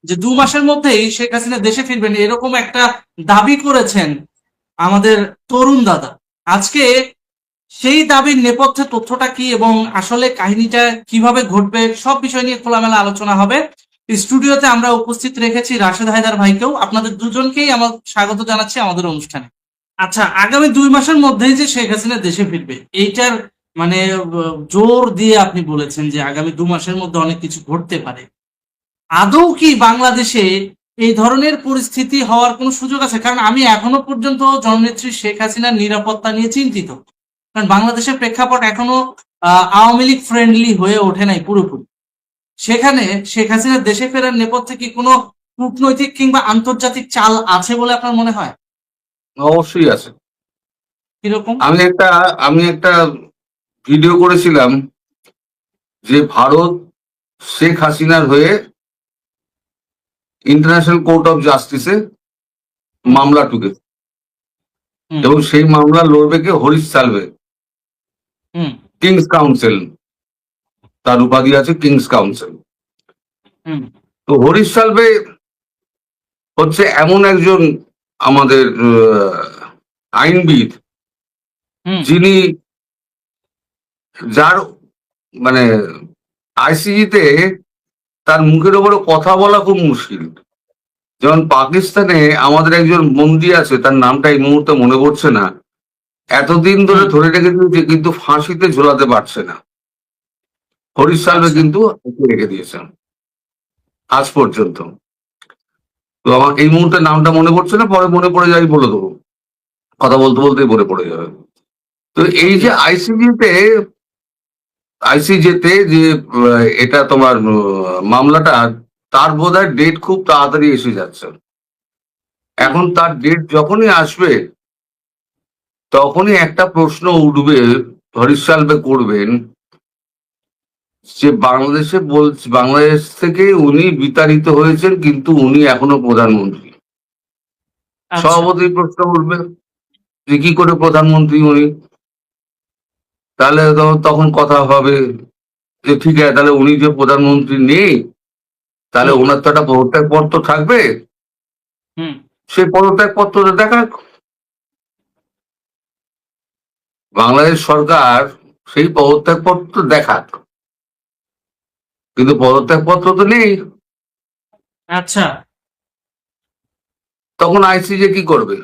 যে 2 মাসের মধ্যেই শেখ হাসিনা দেশে ফিরবেন, এরকম একটা দাবি করেছেন আমাদের তরুণ দাদা। আজকে সেই দাবির নেপথ্যে তথ্যটা কি এবং আসলে কাহিনীটা কিভাবে ঘটবে, সব বিষয় নিয়ে খোলামেলা আলোচনা হবে। স্টুডিওতে আমরা উপস্থিত রেখেছি রাশেদ হায়দার ভাইকেও। আপনাদের দুজনকেই আমার স্বাগত জানাচ্ছি আমাদের অনুষ্ঠানে। আচ্ছা, আগামী 2 মাসের মধ্যেই যে শেখ হাসিনা দেশে ফিরবে, এইটার মানে জোর দিয়ে আপনি বলেছেন যে আগামী 2 মাসের মধ্যে অনেক কিছু ঘটতে পারে। আদৌ কি বাংলাদেশে এই ধরনের পরিস্থিতি হওয়ার কোনো সুযোগ আছে? কারণ আমি এখনো পর্যন্ত জননেত্রী শেখ হাসিনার নিরাপত্তা নিয়ে চিন্তিত। কারণ বাংলাদেশের প্রেক্ষাপট এখনো আওয়ামী লীগ ফ্রেন্ডলি হয়ে ওঠে নাই পুরোপুরি। সেখানে শেখ হাসিনার দেশে ফেরার নেপথ্যে কি কোনো কূটনৈতিক কিংবা আন্তর্জাতিক চাল আছে বলে আপনার মনে হয়? অবশ্যই আছে। কিরকম? আমি একটা ভিডিও করেছিলাম যে ভারত শেখ হাসিনার হয়ে ইন্টারন্যাশনাল কোর্ট অফ জাস্টিসে মামলা ঠুকেছে হুম এবং সেই মামলা লড়বে কে? হরিশ সালভে, হুম কিংস কাউন্সিল, তার উপাধি আছে কিংস কাউন্সিল। হুম তো হরিশ সালভে হচ্ছে এমন একজন আমাদের আইনবিদ হুম যিনি, যার মানে আইসিজিতে তার মুখের ওপরে কথা বলা খুব মুশকিল। যেমন পাকিস্তানে আমাদের একজন বন্দী আছে, তার নামটা এই মুহূর্তে মনে পড়ছে না, এতদিন ধরে হুম ধরে রেখে দিয়েছে কিন্তু ফাঁসিতে ঝোলাতে পারছে না। হরিশ সালভে আচ্ছা। কিন্তু রেখে দিয়েছেন আজ পর্যন্ত। তো আমার এই মুহূর্তে নামটা মনে পড়ছে না, পরে মনে পড়ে যাই বলে দেবো, কথা বলতে বলতেই মনে পড়ে যাবে। তো এই যে আইসিজেতে যে এটা তোমার মামলাটা, তার বোধহয় ডেট খুব তাড়াতাড়ি এসে যাচ্ছে। হুম এখন তার ডেট যখনই আসবে তখনই একটা প্রশ্ন উঠবে, হরিশ সালভে করবেন যে বাংলাদেশ থেকে উনি বিতাড়িত হয়েছেন কিন্তু উনি এখনো প্রধানমন্ত্রী। আচ্ছা। স্বভাবতই প্রশ্ন উঠবে যে কি করে প্রধানমন্ত্রী উনি। তাহলে তখন কথা হবে যে ঠিক আছে, তাহলে উনি যে প্রধানমন্ত্রী নেই, তাহলে হুম ওনার তো একটা পদত্যাগপত্র থাকবে, হুম সেই পদত্যাগপত্রটা দেখাক বাংলাদেশ সরকার, সেই পদত্যাগপত্র দেখাক। কিন্তু পদত্যাগপত্র তো নেই। আচ্ছা। তখন আইসিজে কি করবে?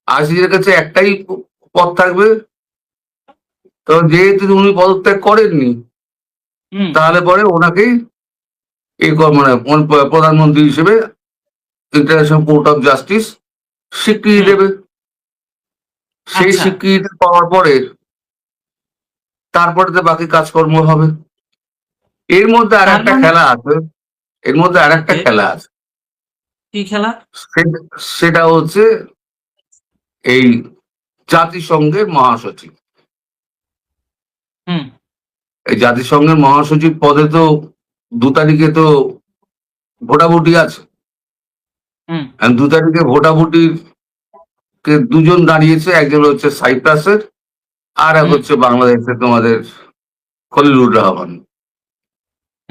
আইসিজের কাছে একটাই পদ থাকবে, তো যেহেতু উনি পদত্যাগ করেননি, হুম তাহলে পরে ওনাকেই মানে প্রধানমন্ত্রী হিসেবে ইন্টারন্যাশনাল কোর্ট অফ জাস্টিস স্বীকৃতি হুম দেবে। সেই আচ্ছা। স্বীকৃতি পাওয়ার পরে তারপরে তো বাকি কাজকর্ম হবে। এর মধ্যে আর তার একটা মানে খেলা আছে, এর মধ্যে আর একটা ওকে, খেলা আছে। কি খেলা? সেটা হচ্ছে এই জাতিসংঘের মহাসচিব। হুম এই জাতিসংঘের মহাসচিব পদে তো 2 তারিখে তো ভোটাভুটি আছে। হুম 2 তারিখে ভোটাভুটির কে দুজন দাঁড়িয়েছে, একজন হচ্ছে সাইপ্রাসের, আর এক হুম হচ্ছে বাংলাদেশের তোমাদের খলিলুর রহমান।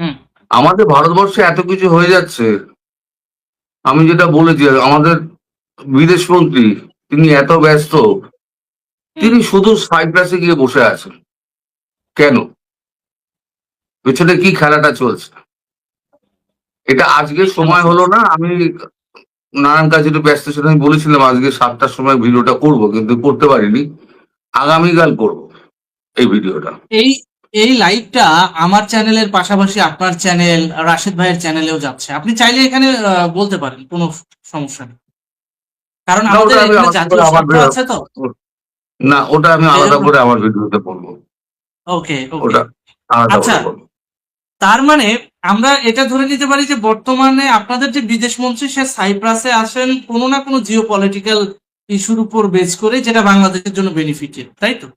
হুম আমাদের ভারতবর্ষে এত কিছু হয়ে যাচ্ছে, আমি যেটা বলেছি, আমাদের বিদেশমন্ত্রী তিনি এত ব্যস্ত, হুম তিনি শুধু সাইপ্রাসে গিয়ে বসে আছেন। কেন? পেছনে কি খেলাটা চলছে? এটা আজকে কি খেলা সময় হলো চলছে? না। আমি নানান কাজে একটু ব্যস্ত ছিলাম, আমি বলেছিলাম আজকে 7টার সময় ভিডিওটা করব, কিন্তু করতে পারিনি। আগামীকাল করব এই ভিডিওটা। এই এই লাইভটা আমার চ্যানেলের পাশাপাশি আপনার চ্যানেল, রাশেদ ভাইয়ের চ্যানেলেও যাচ্ছে। আপনি চাইলে এখানে বলতে পারেন, কোনো সমস্যা নেই। কারণ না, আমাদের ওটা আমি এখানে আলাদা জাতীয় করে আমার স্বার্থ আছে তো, না, ওটা আমি এই আলাদা জন্য। করে আমার ভিডিওতে বলবো। ওকে ওকে। ওটা আলাদা আচ্ছা, করে বলবো। তার মানে আমরা এটা ধরে নিতে পারি যে বর্তমানে আপনাদের যে বিদেশ মন্ত্রী, সে সাইপ্রাসে আসেন কোনো না কোনো জিও পলিটিক্যাল ইস্যুর উপর বেস করে, যেটা বাংলাদেশের জন্য বেনিফিটেড, তাই তো?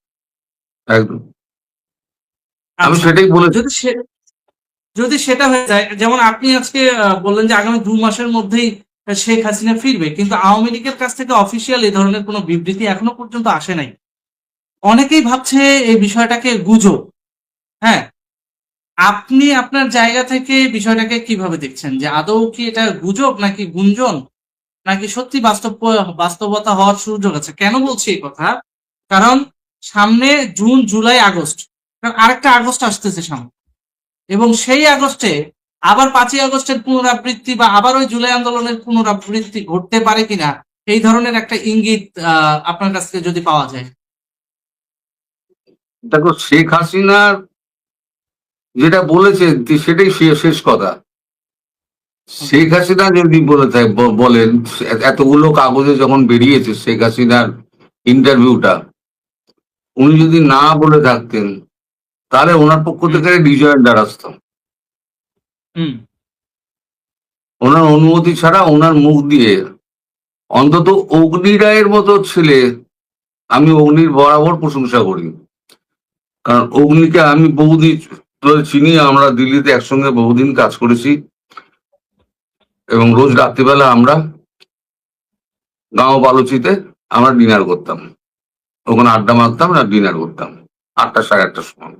একদম, আমি আচ্ছা। সেটাই বলেছি। যদি সে যদি সেটা হয়ে যায়, যেমন আপনি আজকে বললেন যে আগামী 2 মাসের মধ্যেই শেখ হাসিনা ফিরবে, কিন্তু আওয়ামী লীগের কাছ থেকে অফিসিয়াল এই ধরনের কোনো বিবৃতি এখনো পর্যন্ত আসে নাই। অনেকেই ভাবছে এই বিষয়টাকে গুজব। হ্যাঁ, আপনি আপনার জায়গা থেকে বিষয়টাকে কিভাবে দেখছেন, যে আদৌ কি এটা গুজব নাকি গুঞ্জন, নাকি সত্যি বাস্তবতা হওয়ার সুযোগ আছে? কেন বলছি এই কথা? কারণ সামনে জুন, জুলাই, আগস্ট, কারণ আরেকটা আগস্ট আসতেছে সামনে, এবং সেই আগস্টে আবার 5ই আগস্টের পুনরাবৃত্তি বা আবার ওই জুলাই আন্দোলনের পুনরাবৃত্তি ঘটতে পারে কিনা, এই ধরনের একটা ইঙ্গিত আপনার কাছ থেকে যদি পাওয়া যায়। দেখো, শেখ হাসিনার যেটা বলেছে সেটাই শেষ কথা। শেখ হাসিনা যদি বলেন, এতগুলো কাগজে যখন বেরিয়েছে শেখ হাসিনার ইন্টারভিউটা, উনি যদি না বলে থাকতেন তাহলে ওনার পক্ষ হুম, থেকে রিজয়েন্ডার আসতো। হুম, ওনার অনুমতি ছাড়া ওনার মুখ দিয়ে অন্তত অগ্নি রায়ের মতো ছেলে, আমি অগ্নির বরাবর প্রশংসা করি, কারণ অগ্নিকে আমি বহুদিন ধরে চিনি, আমরা দিল্লিতে একসঙ্গে বহুদিন কাজ করেছি এবং রোজ রাত্রিবেলা আমরা গাঁও বালুচিতে আমরা ডিনার করতাম, ওখানে আড্ডা মারতাম আর ডিনার করতাম 8টা 8:30টার সময়।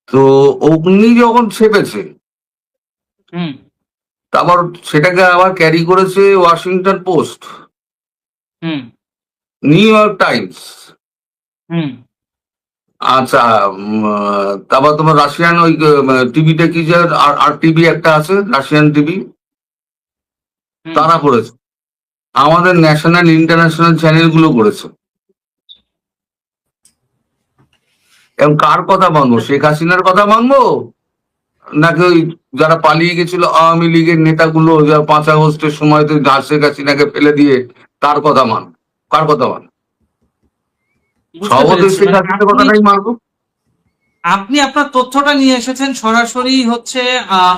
তো অগ্নি যখন ছেপেছে, হুম, তারপর সেটাকে আবার ক্যারি করেছে ওয়াশিংটন পোস্ট, হুম, নিউ ইয়র্ক টাইমস। হুম, আচ্ছা, তারপর তোমার রাশিয়ান ওই টিভিটা কি যে আর আর টিভি একটা আছে, রাশিয়ান টিভি, হুম। তারা করেছে। আমাদের ন্যাশনাল ইন্টারন্যাশনাল চ্যানেল গুলো করেছে। এবং কার কথা মানবো, শেখ হাসিনার কথা মানবো নাকি ওই যারা পালিয়ে গেছিল আওয়ামী লীগের নেতাগুলো, যারা 5 আগস্টের সময় তো শেখ হাসিনাকে ফেলে দিয়ে তার কথা মান, কার কথা মান? বুঝতে সর্বতই পেরেছি। শেখ মানে হাসিনার আপনি কথাটাই মানবো। আপনি আপনার তথ্যটা নিয়ে এসেছেন সরাসরি হচ্ছে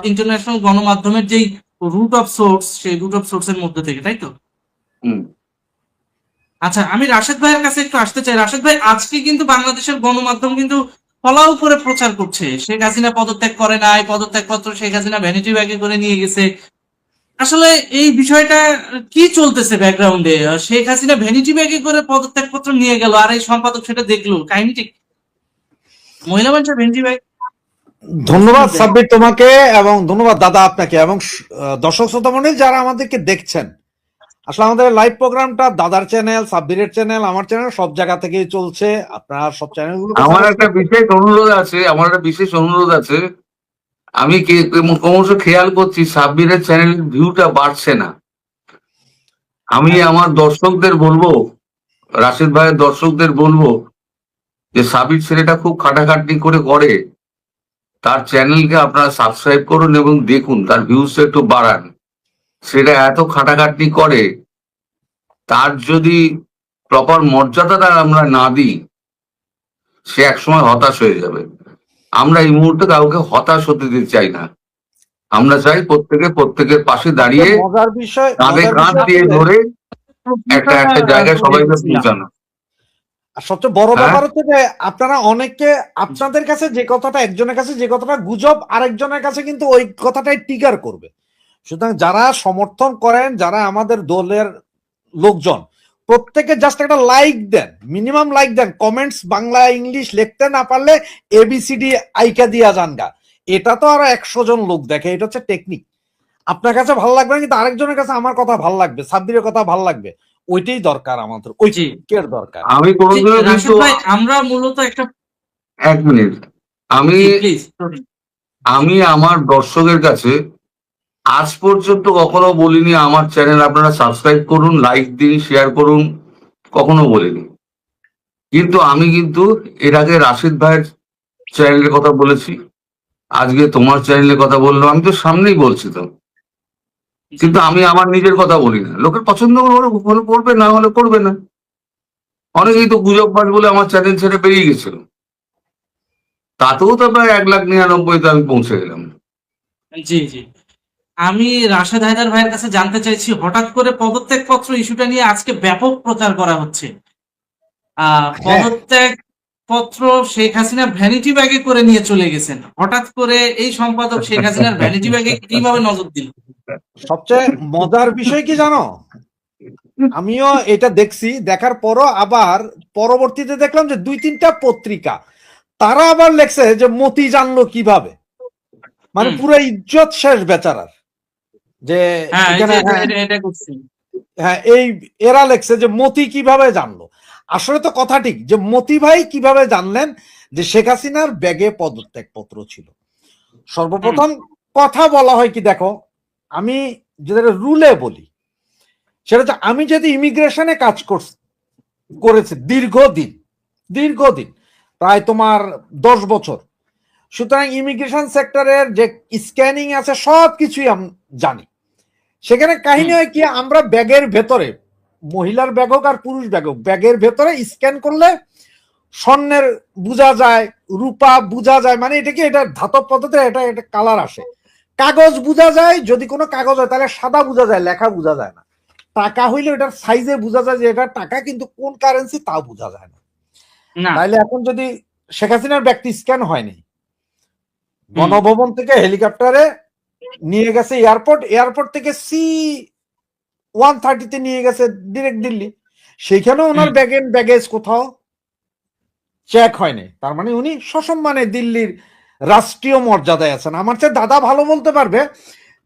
ইন্টারন্যাশনাল গণমাধ্যমের যেই রুট অফ সোর্স, সেই রুট অফ সোর্স এর মধ্যে থেকে, তাই তো? হুম। আচ্ছা, আমি রাশেদ ভাইয়ের কাছে একটু আসতে চাই। রাশেদ ভাই, আজকে কিন্তু বাংলাদেশের গণমাধ্যম কিন্তু ফলাও করে প্রচার করছে শেখ হাসিনা পদত্যাগ করে নাই, পদত্যাগপত্র শেখ হাসিনা ভ্যানিটি ব্যাগে করে নিয়ে গেছে। আসলে এই বিষয়টা কি চলতেছে ব্যাকগ্রাউন্ডে? শেখ হাসিনা ভ্যানিটি ব্যাগে করে পদত্যাগপত্র নিয়ে গেল, আর এই সম্পাদক সেটা দেখলো, কাহিনীটি কি? মহিলা মানুষের ভ্যানিটি ব্যাগ ধন্যবাদ দেয়? সাব্বির তোমাকে, এবং ধন্যবাদ দাদা আপনাকে, এবং দর্শক শ্রোতা মণ্ডলী যারা আমাদেরকে দেখছেন। আসলে আমাদের লাইভ প্রোগ্রামটা দাদার চ্যানেল, সাব্বিরের চ্যানেল, আমার চ্যানেল, সব জায়গা থেকেই চলছে। আপনারা সব চ্যানেলগুলোকে আমার একটা সাবস্ক্রাইব করুন। বিশেষ অনুরোধ আছে, আমার একটা বিশেষ অনুরোধ আছে। আমি ক্রমশ খেয়াল করছি সাব্বিরের চ্যানেলের ভিউটা বাড়ছে না। আমি আমার দর্শকদের বলবো, রাশেদ ভাইয়ের দর্শকদের বলবো, যে সাবির ছেলেটা খুব খাটাখাটনি করে তার চ্যানেলকে আপনারা সাবস্ক্রাইব করুন এবং দেখুন, তার ভিউজটা একটু বাড়ান। সেটা এত খাটাখাটনি করে, তার যদি প্রপার মর্যাদাটা আমরা না দিই, সে একসময় হতাশ হয়ে যাবে। আমরা এই মুহূর্তে কাউকে হতাশ হতে দিতে চাই না। আমরা চাই প্রত্যেকের পাশে দাঁড়িয়ে মজার বিষয়, কাঁধে মজার কাঁধ বিষয় দিয়ে হচ্ছে, ধরে প্রশ্নটা একটা জায়গায় করে সবাইকে এসেছিলাম। পৌঁছানো। আর সবচেয়ে বড় হ্যাঁ, ব্যাপার হচ্ছে যে আপনারা অনেকে, আপনাদের কাছে যে কথাটা, একজনের কাছে যে কথাটা গুজব, আরেকজনের কাছে কিন্তু ওই কথাটাই ট্রিগার করবে। সুতরাং যারা সমর্থন করেন, যারা আমাদের দলের লোকজন, প্রত্যেকে জাস্ট একটা লাইক দেন, মিনিমাম লাইক দেন, কমেন্টস বাংলা ইংলিশ লিখতে না পারলে এবিসিডি আইকা দিয়া জানগা। এটা তো আরো 100 জন লোক দেখে, এটা হচ্ছে টেকনিক। আপনার কাছে ভালো লাগবে না, কিন্তু আরেকজনের কাছে আমার কথা ভালো লাগবে, সাব্বিরের কথা ভালো লাগবে। ওইটাই দরকার, আমাদের জি, ঐক্যের দরকার। আমি জি, কোনোদিনও রাশেদ কিন্তু, ভাই, আমরা মূলত একটা, 1 মিনিট, আমি জি প্লিজ। আমি আমার দর্শকের কাছে আজ পর্যন্ত কখনো বলিনি আমার চ্যানেল আপনারা সাবস্ক্রাইব করুন, লাইক দিন, শেয়ার করুন, কখনো বলিনি। কিন্তু আমি কিন্তু এর আগে রাশিদ ভাইয়ের চ্যানেলের কথা বলেছি, আজকে তোমার চ্যানেলের কথা বললাম, আমি তো সামনেই বলছি তো। জি, কিন্তু আমি আমার নিজের কথা বলি না। লোকের পছন্দ হলে করবে, না হলে করবে না। জি, অনেকেই তো গুজববাজ বলে আমার চ্যানেল ছেড়ে বেরিয়ে গেছিল, তাতেও তো প্রায় 1,99,000 আমি পৌঁছে গেলাম। জি, জি। আমি রাশেদ হায়দার ভাইয়ের কাছে জানতে চাইছি, হঠাৎ করে পদত্যাগপত্র ইস্যুটা নিয়ে আজকে ব্যাপক প্রচার করা হচ্ছে। হ্যাঁ, পদত্যাগ পত্র শেখ হাসিনা ভ্যানিটি ব্যাগে করে নিয়ে চলে গেছেন। হঠাৎ করে এই সম্পাদক শেখ হাসিনার ভ্যানিটি ব্যাগে কিভাবে নজর দিল? সবচেয়ে মজার বিষয় কি জানো, আমিও এটা দেখছি, দেখার পরও আবার পরবর্তীতে দেখলাম যে 2-3টা পত্রিকা তারা আবার লেখছে যে মতি জানলো কিভাবে, মানে পুরো ইজ্জত শেষ বেচারার। যে হ্যাঁ, এই এখানে যে এটা করছি। হ্যাঁ, এই এরা লেখছে যে মতি কিভাবে জানলো। আসলে তো কথা ঠিক, যে মতি ভাই কিভাবে জানলেন যে শেখ হাসিনার ব্যাগে পদত্যাগ পত্র ছিল। সর্বপ্রথম কথা বলা হয় কি, দেখো আমি যেটা রুলে বলি সেটা হচ্ছে, আমি যদি ইমিগ্রেশনে কাজ করেছি দীর্ঘদিন প্রায় তোমার 10 বছর, সুতরাং ইমিগ্রেশন সেক্টরের যে স্ক্যানিং আছে সব কিছুই আমি জানি। সেখানে কাহিনী হয় কি, আমরা ব্যাগের ভেতরে, মহিলার ব্যাগ হোক আর পুরুষ ব্যাগ হোক, ব্যাগের ভেতরে স্ক্যান করলে স্বর্ণের বোঝা যায়, রূপা বোঝা যায়, মানে এটা কি, এটা ধাতব পদ্ধতি, এটা কালার আসে। কাগজ বোঝা যায়, যদি কোনো কাগজ হয় তাহলে সাদা বোঝা যায়, লেখা বোঝা যায় না। টাকা হইলে এটার সাইজে বোঝা যায় যে এটা টাকা, কিন্তু কোন কারেন্সি তাও বোঝা যায় না। তাইলে এখন যদি শেখ হাসিনার ব্যক্তি স্ক্যান হয়নি, গণভবন থেকে হেলিকপ্টারে নিয়ে গেছে এয়ারপোর্ট থেকে C-130 নিয়ে গেছে ডিরেক্ট দিল্লি, সেখানে ওনার ব্যাগেজ কোথাও চেক হয়নি। তার মানে উনি সসম্মানে দিল্লির রাষ্ট্রীয় মর্যাদায় আছেন। আমার চেয়ে দাদা ভালো বলতে পারবে,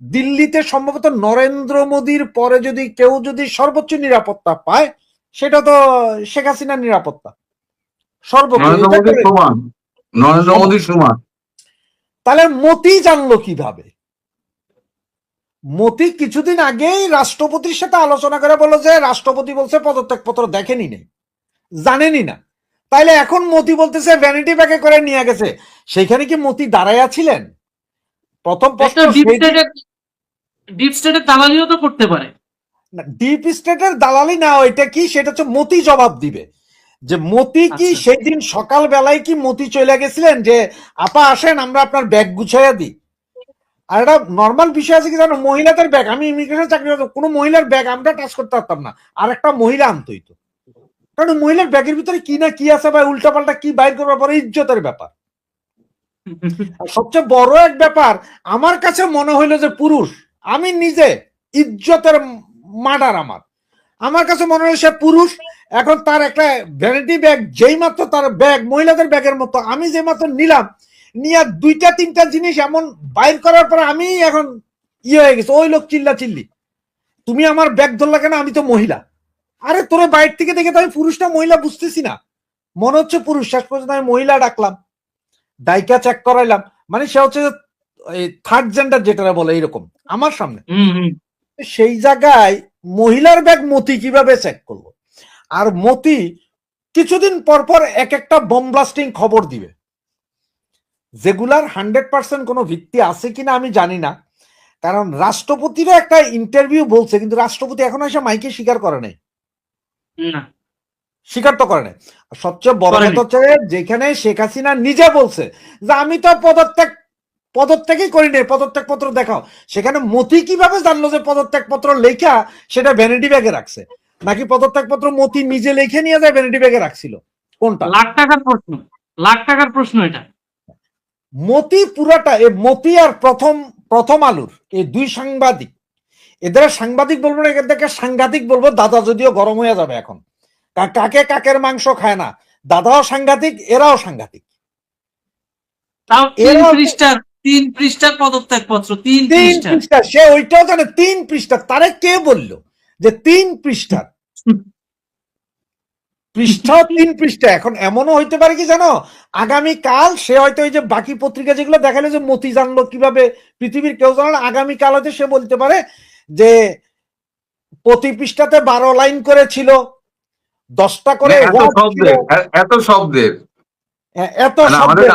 দিল্লিতে সম্ভবত নরেন্দ্র মোদীর পরে যদি কেউ যদি সর্বোচ্চ নিরাপত্তা পায়, সেটা তো শেখ হাসিনার নিরাপত্তা সর্বোচ্চ। নরেন্দ্র মোদীর সমান। তাহলে মতি জানলো কিভাবে? মতি কিছুদিন আগেই রাষ্ট্রপতির সাথে আলোচনা করে বলল যে রাষ্ট্রপতি বলছে পদত্যাগ পত্র দেখেনি নেই, জানেনি না। তাইলে এখন মতি বলতেছে ভ্যানিটি ব্যাগে করে নিয়ে গেছে। সেখানে কি মতি দাঁড়াইয়া ছিলেন? প্রথম প্রশ্ন, ডিপ স্টেটের দালালিও তো করতে পারে। ডিপ স্টেটের দালালি না, ওইটা কি, সেটা হচ্ছে মতি জবাব দিবে। যে মতি কি সেই দিন সকাল বেলায় কি মতি চলে গেছিলেন যে আপা আসেন আমরা আপনার ব্যাগ গুছাইয়া দিই? আর একটা নর্মাল বিষয় আছে কি জানো, মহিলাদের ব্যাগ, আমি ইমিগ্রেশন চাকরি করতাম, কোনো মহিলার ব্যাগ আমরা টাচ করতে পারতাম না, আর একটা মহিলা আনতই তো। কারণ মহিলার ব্যাগের ভিতরে কি না কি আছে বা উল্টা পাল্টা কি বাইর করবার পরে ইজ্জতের ব্যাপার। আর সবচেয়ে বড় এক ব্যাপার আমার কাছে মনে হইলো যে পুরুষ, আমি নিজে ইজ্জতের মার্ডার, আমার কাছে মনে হয় সে পুরুষ। এখন তার একটা ভ্যানিটি ব্যাগ, যেই মাত্র তার ব্যাগ মহিলাদের ব্যাগের মতো, আমি যে মাত্র নিলাম, নিয়ে 2-3টা জিনিস এমন বাইর করার পরে আমি এখন হয়ে গেছে, ওই লোক চিল্লি, তুমি আমার ব্যাগ ধরলা কেন, আমি তো মহিলা। আরে তোরে বাইরে থেকে দেখে তো আমি পুরুষ না মহিলা বুঝতেছি না, মনে হচ্ছে পুরুষ। শেষ পর্যন্ত আমি মহিলা ডাকলাম, ডাইকা চেক করাইলাম, মানে সে হচ্ছে থার্ড জেন্ডার যেটা বলে এইরকম আমার সামনে। সেই জায়গায় মহিলার ব্যাগ মতি কিভাবে চেক করলো? আর মতি কিছুদিন পর পর এক একটা বোম ব্লাস্টিং খবর দিবে, যেগুলার 100% কোনো ভিত্তি আছে কিনা আমি জানি না। কারণ রাষ্ট্রপতিরা একটা ইন্টারভিউ বলছে, কিন্তু রাষ্ট্রপতি এখন এসে মাইকে স্বীকার করে নাই, স্বীকার তো করে নাই। সবচেয়ে বড় কথা হচ্ছে যেখানে শেখ হাসিনা নিজে বলছে যে আমি তো পদত্যাগই করি নাই, পদত্যাগ পত্র দেখাও, সেখানে মতি কিভাবে জানলো যে পদত্যাগ পত্র লেখা সেটা ভ্যানিটি ব্যাগে রাখছে, নাকি পদত্যাগ পত্র মতি নিজে লিখে নিয়ে যায় ভ্যানিটি ব্যাগে রাখছিল? কোনটা? লাখ টাকার প্রশ্ন এটা। মতি পুরাটা, মতি আর প্রথম আলোর এই দুই সাংবাদিক, এদের সাংবাদিক বলবো না, এদেরকে সাংঘাতিক বলবো। দাদা যদিও গরম হয়ে যাবে এখন, কাকে কাকের মাংস খায় না, দাদাও সাংঘাতিক, এরাও সাংঘাতিক। তাও 3 পৃষ্ঠার পদত্যাগ পত্র, 3 পৃষ্ঠা। সে ওইটাও জানে 3 পৃষ্ঠা। তারে কে বললো যে 3 পৃষ্ঠা? পৃষ্ঠাও 3 পৃষ্ঠা। এখন এমনও হইতে পারে কি জানো, আগামীকাল সে হয়তো ওই যে বাকি পত্রিকা যেগুলো দেখালো যে মতি জানলো কিভাবে, পৃথিবীর কেউ জানলো না, আগামীকাল হয়তো সে বলতে পারে যে প্রতি পৃষ্ঠাতে 12 লাইন করে ছিল, 10টা করে এত শব্দের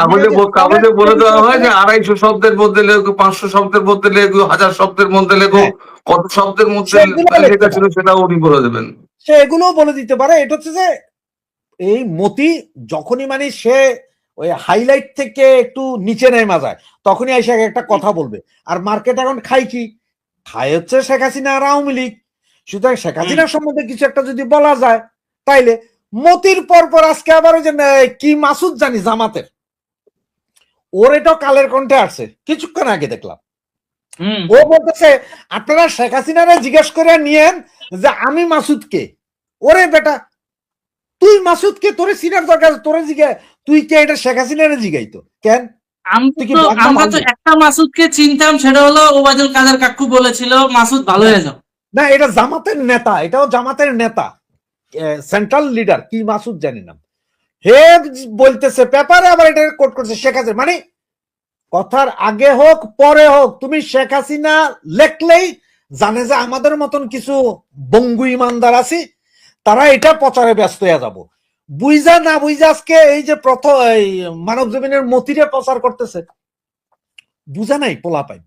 আমাদের কাগজে বলে দেওয়া হয় যে 250 শব্দের মধ্যে লেখো, 500 শব্দের মধ্যে লেখো, 1000 শব্দের মধ্যে লেখো, কত শব্দের মধ্যে লেখা ছিল সেটাও উনি বলে দেবেন, সে এগুলোও বলে দিতে পারে। এটা হচ্ছে যে এই মতি যখনই মানে সে ওই হাইলাইট থেকে একটু নিচে নেমা যায়, তখনই এসে একটা কথা বলবে। আর মার্কেট এখন খায় কি, খায় হচ্ছে শেখ হাসিনা আর আওয়ামী লীগ। সুতরাং শেখ হাসিনার সম্বন্ধে কিছু একটা যদি বলা যায়, তাইলে মতির পর আজকে আবার ওই যে কি মাসুদ জানি জামাতের, ওর এটাও কালের কণ্ঠে আসছে কিছুক্ষণ আগে দেখলাম। ও বলতেছে আপনারা শেখ হাসিনারে জিজ্ঞেস করে নিয়েন যে আমি মাসুদ কে। ওরে বেটা, তুই মাসুদকে তোরে সিনার দরকার আছে, তোরে জিগে, তুই কে এটা শেখ হাসিনারে জিগাইতো কেন? তুই কি বদনাম আমরা তো ভাঙবি? একটা মাসুদকে চিনতাম, সেটা হলো ওবায়দুল কাদের কাকু বলেছিল মাসুদ ভালো হয়ে যাও। না, এটা জামাতের নেতা, এটাও জামাতের নেতা, সেন্ট্রাল লিডার, কি মাসুদ জানি না, হে বলতেছে পেপারে, আবার এটা কোট করছে শেখ হাসিনা। মানে কথার আগে হোক পরে হোক, তুমি শেখ হাসিনা লেখলেই জানে যে আমাদের মতন কিছু বঙ্গু ইমানদার আছি, তারা এটা প্রচারে ব্যস্ত হয়ে যাব। বুঝা না বুঝা আজকে এই যে প্রথম এই মানব জমিনের মতিরে প্রচার করতেছে, বুঝা নাই পোলা পাই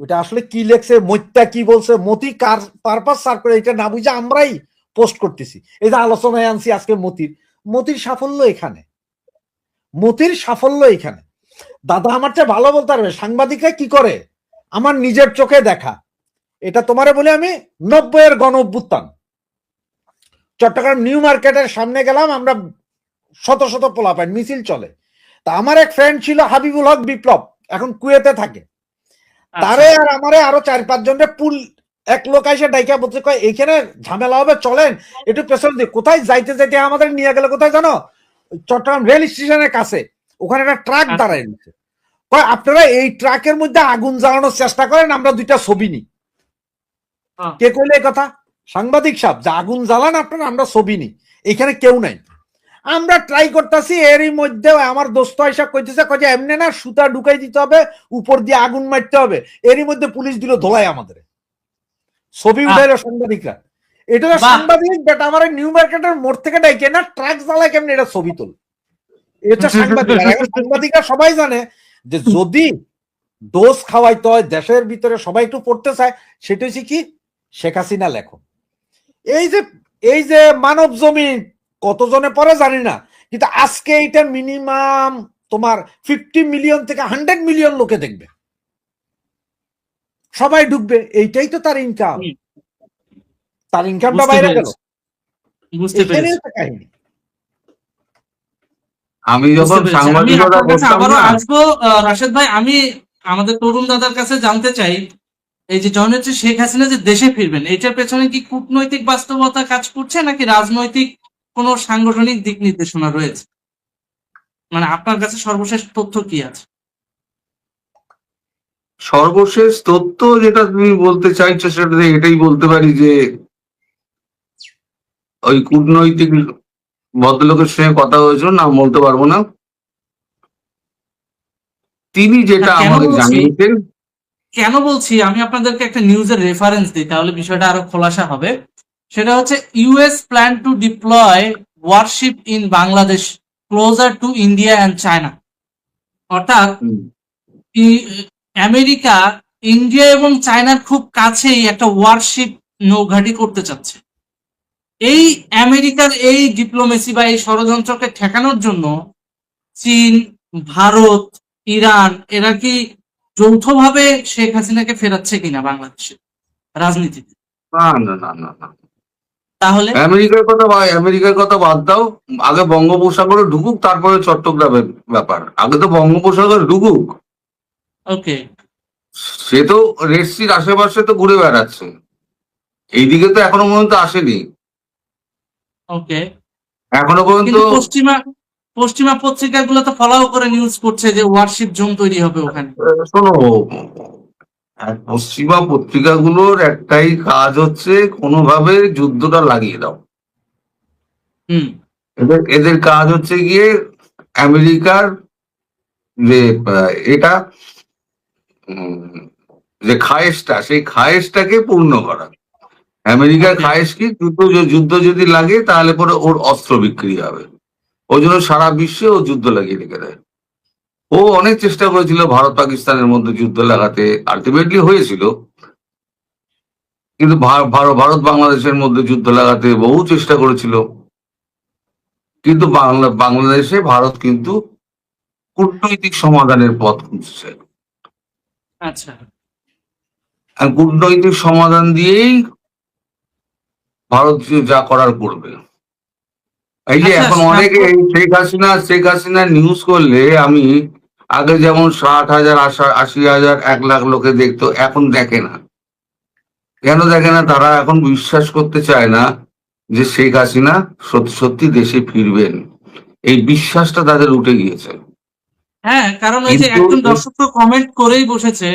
ওইটা আসলে কি লেখছে, মত্যা কি বলছে, মতি কার পারপাস সার করে, এটা না বুঝা আমরাই পোস্ট করতেছি। এই যে আলোচনায় আনছি আজকে মতির সাফল্য এখানে, মতির সাফল্য এখানে। দাদা আমার চেয়ে ভালো বলতে পারবে সাংবাদিকরা কি করে, আমার নিজের চোখে দেখা। এটা তোমারে বলি আমি, 90-এর গণ অভ্যুত্থান, চট্টগ্রাম নিউ মার্কেটের সামনে গেলাম আমরা, শত শত পোলাপাইন মিছিল চলে। তা আমার এক ফ্রেন্ড ছিল হাবিবুল হক বিপ্লব, এখন কুয়েতে থাকে। তারে আর আমারে আরো 4-5 জনের পুল, এক লোক এসে ডাইকা বলছে, কয় এইখানে ঝামেলা হবে, চলেন একটু পেছন দিয়ে। কোথায় যাইতে যাইতে আমাদের নিয়ে গেলে কোথায় জানো, চট্টগ্রাম রেল স্টেশনের কাছে, ওখানে একটা ট্রাক দাঁড়ায় নিচ্ছে। কয় আপনারা এই ট্রাকের মধ্যে আগুন জ্বালানোর চেষ্টা করেন, আমরা 2টা ছবি নিই। কে কইলে এই কথা? সাংবাদিক সাহেব, যে আগুন জ্বালান আপনারা, আমরা ছবি নিই, এখানে কেউ নাই। আমরা ট্রাই করতেছি, এরই মধ্যে আমার দোস্ত হিসাব কইতেছে, কয়ে এমনি না, সুতা ঢুকাই দিতে হবে, উপর দিয়ে আগুন মারতে হবে। এরই মধ্যে পুলিশ দিল ধোলাই আমাদের, ছবি উঠাইলো সাংবাদিকরা। এটা সাংবাদিক বেটা আমার নিউ মার্কেটের মোড় থেকে ডাইকে না, ট্রাক জ্বালায় কেমনি এটা ছবি তোল, এটা সাংবাদিক। সাংবাদিকরা সবাই জানে যে যদি ডোজ খাওয়াইতে হয়, দেশের ভিতরে সবাই একটু পড়তে চায়, সেটা হচ্ছে কি, শেখ হাসিনা লেখো। এই যে মানব জমিন কতজনে পরে জানি না, কিন্তু আজকে এটা মিনিমাম তোমার 50 মিলিয়ন থেকে 100 মিলিয়ন লোকে দেখবে, সবাই ঢুকবে, এইটাই তো তার ইনকাম। তার ইনকামটা বাইরে গেল, বুঝতে পেরেছি। কাহিনী। আমি যখন আমি সাংবাদিকতা আপনার কাছে করতাম আবারও না, আসবো। রাশেদ ভাই, আমি আমাদের তরুণ দাদার কাছে জানতে চাই, এই যে যখন হচ্ছে শেখ হাসিনা যে দেশে ফিরবেন, এটার পেছনে কি কূটনৈতিক বাস্তবতা কাজ করছে, নাকি রাজনৈতিক কোন সাংগঠনিক দিক নির্দেশনা রয়েছে? মানে আপনার কাছে সর্বশেষ তথ্য কি আছে? সর্বশেষ তথ্য যেটা তুমি বলতে চাইছো সেটা এটাই বলতে পারি যে ওই কূটনৈতিক ভদ্রলোকের সঙ্গে কথা হয়েছিল, নাম বলতে পারবো না, তিনি যেটা কেন আমাকে বলছি জানিয়েছেন। কেন বলছি, আমি আপনাদেরকে একটা নিউজের রেফারেন্স দিই, তাহলে বিষয়টা আরো খোলাসা হবে। সেটা হচ্ছে US plan to deploy warship in Bangladesh closer to India and China. অর্থাৎ আমেরিকা ইন্ডিয়া এবং চায়নার খুব কাছেই একটা ওয়ারশিপ নৌঘাঁটি করতে চাচ্ছে। এই আমেরিকার এই ডিপ্লোমেসি বা এই ষড়যন্ত্রকে ঠেকানোর জন্য চীন, ভারত, ইরান এরা কি যৌথভাবে শেখ হাসিনাকে ফেরাচ্ছে কিনা বাংলাদেশে রাজনীতিতে? না না না না না, তাহলে আমেরিকার কথা বাদ দাও, আগে বঙ্গোপসাগরে ঢুকুক, তারপরে চট্টগ্রামের ব্যাপার। আগে তো বঙ্গোপসাগরে ঢুকুক। ওকে, সে তো রেড সির আশেপাশে তো ঘুরে বেড়াচ্ছে, এইদিকে তো এখনো পর্যন্ত আসেনি। ওকে, এখনো পর্যন্ত কিন্তু পশ্চিমা পত্রিকাগুলো তো ফলো করে নিউজ করছে যে ওয়ারশিপ জোন তৈরি হবে ওখানে। শোনো, পশ্চিমা পত্রিকাগুলোর একটাই কাজ হচ্ছে কোনোভাবে যুদ্ধটা লাগিয়ে দাও। হুম, এদের কাজ হচ্ছে গিয়ে আমেরিকার যে এটা যে খায়েশটা, সেই খায়েশটাকে পূর্ণ করা। আমেরিকার Okay. খায়েশ কি, যুদ্ধ যদি লাগে তাহলে পরে ওর অস্ত্র বিক্রি হবে, ওই জন্য সারা বিশ্বে ও যুদ্ধ লাগিয়ে রেখে দেয়। ও অনেক চেষ্টা করেছিল ভারত পাকিস্তানের মধ্যে যুদ্ধ লাগাতে, আলটিমেটলি হয়েছিল, কিন্তু ভারত বাংলাদেশের মধ্যে যুদ্ধ লাগাতে বহু চেষ্টা করেছিল, কিন্তু বাংলাদেশে ভারত কিন্তু কূটনৈতিক সমাধানের পথ খুঁজছে। আচ্ছা, আর কূটনৈতিক সমাধান দিয়েই ভারত যা করার করবে। এই যে আচ্ছা, এখন অনেকে এই শেখ হাসিনা নিউজ করলে, আমি আগে যেমন 60,000, 80,000, 1,00,000 লোকে দেখতো, এখন দেখে না। কেন দেখে না? তারা এখন বিশ্বাস করতে চায় না যে শেখ হাসিনা সত্যি সত্যি দেশে ফিরবেন, এই বিশ্বাসটা তাদের উঠে গিয়েছে। হ্যাঁ, কারণ ওই যে কিন্তু একজন দর্শক তো কমেন্ট করেই বসেছে,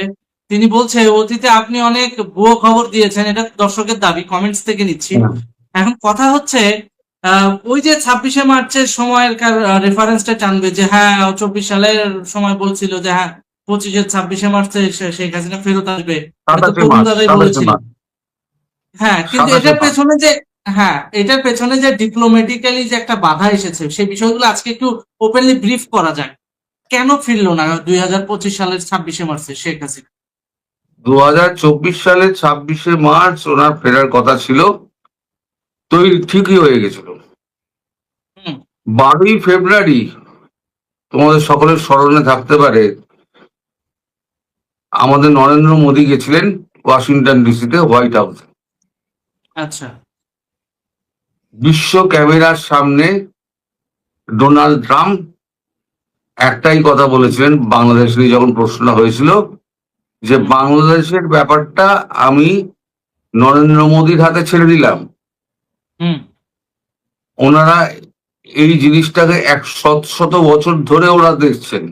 তিনি বলছে অতীতে আপনি অনেক ভুয়ো খবর দিয়েছেন, এটা দর্শকের দাবি, কমেন্টস থেকে নিচ্ছি। এখন কথা হচ্ছে ওই যে 26শে মার্চের সময়ের রেফারেন্সটা টানবে যে হ্যাঁ 24 সালের সময় বলছিল যে হ্যাঁ 26শে মার্চে শেখ হাসিনা ফেরত আসবে, এটা তো 27শে তরুণ মার্চ, দাদাই 27শে বলেছিল। মার্চ, হ্যাঁ, কিন্তু 27শে এটার মার্চ। পেছনে যে হ্যাঁ এটার পেছনে যে ডিপ্লোম্যাটিক্যালি যে একটা বাধা এসেছে, সেই বিষয়গুলো আজকে একটু ওপেনলি ব্রিফ করা যায়। কেন ফিরলো না 2025 সালের 26শে মার্চে শেখ হাসিনা? 2024 সালের 26শে মার্চ ওনার ফেরার কথা ছিল, তৈরি ঠিকই হয়ে গেছিল। হুম 12ই ফেব্রুয়ারি তোমাদের সকলের স্মরণে থাকতে পারে, আমাদের নরেন্দ্র মোদী গেছিলেন ওয়াশিংটন ডিসিতে, হোয়াইট হাউস। আচ্ছা। বিশ্ব ক্যামেরার সামনে ডোনাল্ড ট্রাম্প একটাই কথা বলেছিলেন, বাংলাদেশ নিয়ে যখন প্রশ্ন হয়েছিল, যে বাংলাদেশের ব্যাপারটা আমি নরেন্দ্র মোদীর হাতে ছেড়ে দিলাম, হুম ওনারা এই জিনিসটাকে শত বছর ধরে ওরা দেখছেন।